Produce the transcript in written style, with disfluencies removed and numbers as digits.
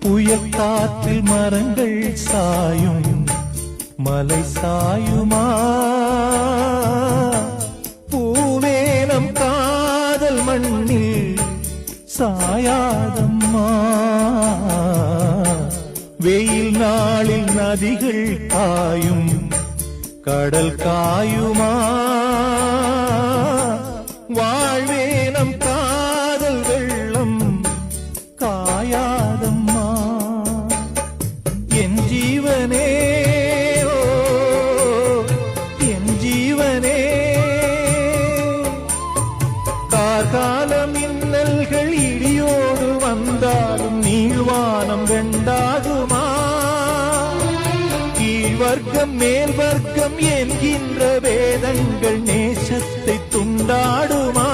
புயல் காற்றில் மரங்கள் சாயும் மலை சாயுமா பூவேனம் காதல் மண்ணில் சாயாதம்மா வெயில் நாளில் நதிகள் காயும் கடல் காயுமா வாழ்வேனம் காதல் வெள்ளம் காயாதம்மா என் ஜீவனே ஓ என் ஜீவனே கார்கால மின்னல்கள் இடியோடு வந்தாலும் நீள்வானம் வெண்டாகுமா கீழ்வர்க்கம் மேல் வர்க்கம் என்கின்ற வேதங்கள் நேசத்தை துண்டாடுமா